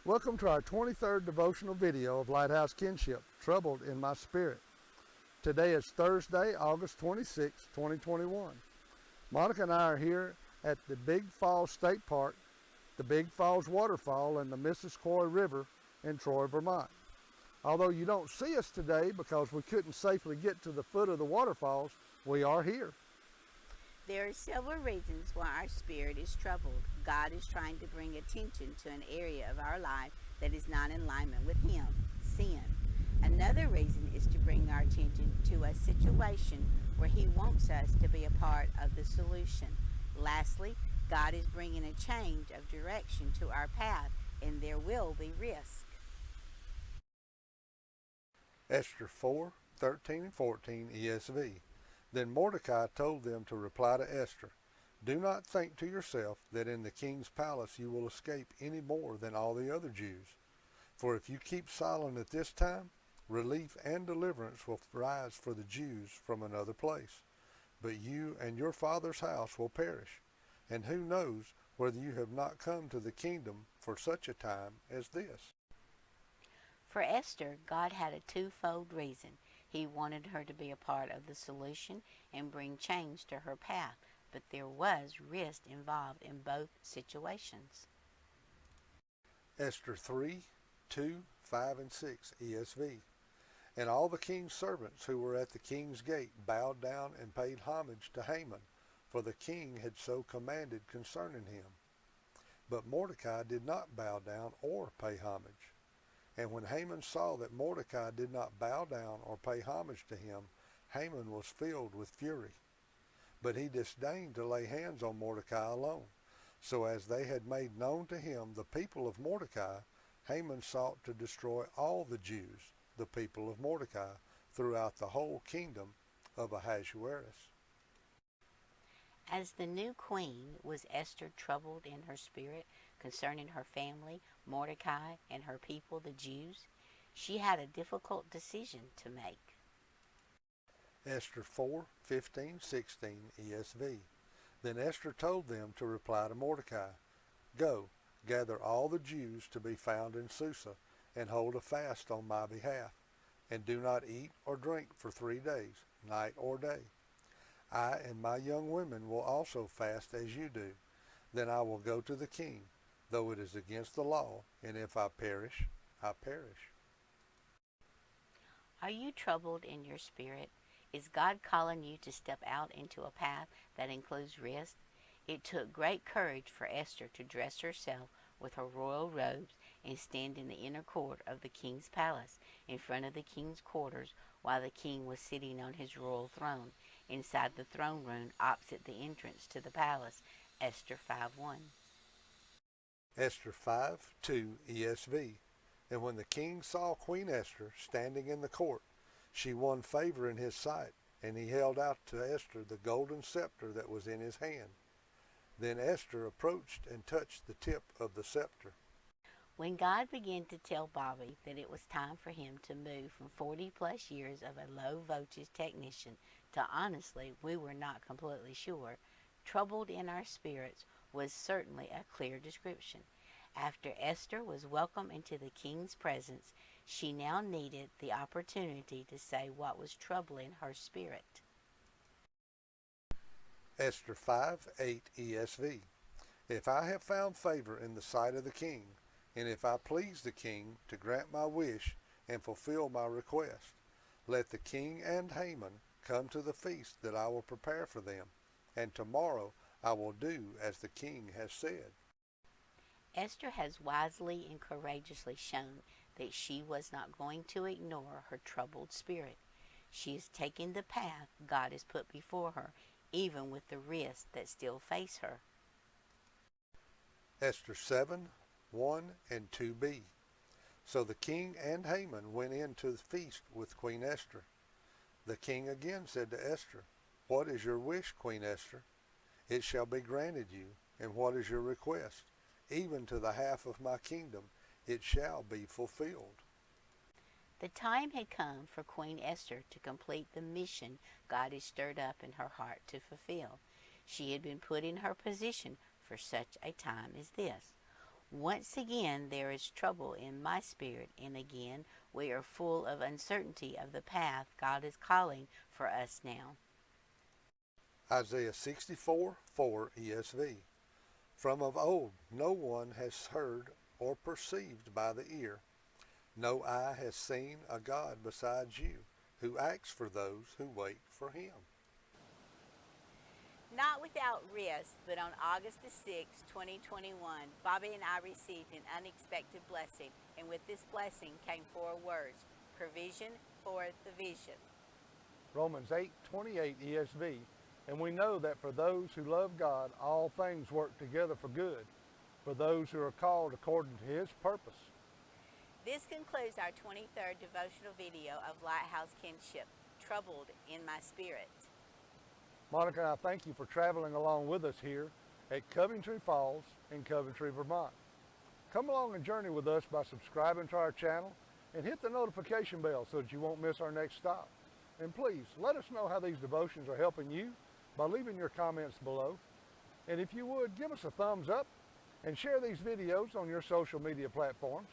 Welcome to our 23rd devotional video of LightHouse KinShip, Troubled in My Spirit. Today is Thursday, August 26, 2021. Monica and I are here at the Big Falls State Park, the Big Falls Waterfall, and the Missisquoi River in Troy, Vermont. Although you don't see us today because we couldn't safely get to the foot of the waterfalls, we are here. There are several reasons why our spirit is troubled. God is trying to bring attention to an area of our life that is not in alignment with Him, sin. Another reason is to bring our attention to a situation where He wants us to be a part of the solution. Lastly, God is bringing a change of direction to our path, and there will be risk. Esther 4:13 and 14 ESV. Then Mordecai told them to reply to Esther, "Do not think to yourself that in the king's palace you will escape any more than all the other Jews. For if you keep silent at this time, relief and deliverance will rise for the Jews from another place. But you and your father's house will perish. And who knows whether you have not come to the kingdom for such a time as this?" For Esther, God had a twofold reason. He wanted her to be a part of the solution and bring change to her path, but there was risk involved in both situations. Esther 3:2, 5, and 6 ESV. And all the king's servants who were at the king's gate bowed down and paid homage to Haman, for the king had so commanded concerning him. But Mordecai did not bow down or pay homage. And when Haman saw that Mordecai did not bow down or pay homage to him, Haman was filled with fury. But he disdained to lay hands on Mordecai alone. So as they had made known to him the people of Mordecai, Haman sought to destroy all the Jews, the people of Mordecai, throughout the whole kingdom of Ahasuerus. As the new queen, was Esther troubled in her spirit concerning her family, Mordecai, and her people, the Jews? She had a difficult decision to make. Esther 4:15, 16 ESV. Then Esther told them to reply to Mordecai, "Go, gather all the Jews to be found in Susa, and hold a fast on my behalf, and do not eat or drink for 3 days, night or day. I and my young women will also fast as you do. Then I will go to the king, though it is against the law, and if I perish, I perish." Are you troubled in your spirit? Is God calling you to step out into a path that includes risk? It took great courage for Esther to dress herself with her royal robes and stand in the inner court of the king's palace in front of the king's quarters while the king was sitting on his royal throne inside the throne room opposite the entrance to the palace. Esther 5:1. Esther 5:2 ESV. And when the king saw Queen Esther standing in the court, she won favor in his sight, and he held out to Esther the golden scepter that was in his hand. Then Esther approached and touched the tip of the scepter. When God began to tell Bobby that it was time for him to move from 40 plus years of a low voltage technician to honestly, we were not completely sure, troubled in our spirits was certainly a clear description. After Esther was welcomed into the king's presence, she now needed the opportunity to say what was troubling her spirit. Esther 5:8 ESV. If I have found favor in the sight of the king, and if I please the king to grant my wish and fulfill my request, let the king and Haman come to the feast that I will prepare for them, and tomorrow I will do as the king has said. Esther has wisely and courageously shown that she was not going to ignore her troubled spirit. She is taking the path God has put before her, even with the risks that still face her. Esther 7:1 and 2b. So the king and Haman went in to the feast with Queen Esther. The king again said to Esther, "What is your wish, Queen Esther? It shall be granted you. And what is your request? Even to the half of my kingdom it shall be fulfilled." The time had come for Queen Esther to complete the mission God had stirred up in her heart to fulfill. She had been put in her position for such a time as this. Once again there is trouble in my spirit, and again we are full of uncertainty of the path God is calling for us now. Isaiah 64:4 ESV. From of old no one has heard or perceived by the ear. No eye has seen a God besides you, who acts for those who wait for him. Not without risk, but on August the 6th, 2021, Bobby and I received an unexpected blessing, and with this blessing came 4 words: provision for the vision. Romans 8:28 ESV. And we know that for those who love God, all things work together for good, for those who are called according to his purpose. This concludes our 23rd devotional video of LightHouse KinShip, Troubled in My Spirit. Monica and I thank you for traveling along with us here at Coventry Falls in Coventry, Vermont. Come along and journey with us by subscribing to our channel and hit the notification bell so that you won't miss our next stop. And please, let us know how these devotions are helping you by leaving your comments below. And if you would, give us a thumbs up and share these videos on your social media platforms.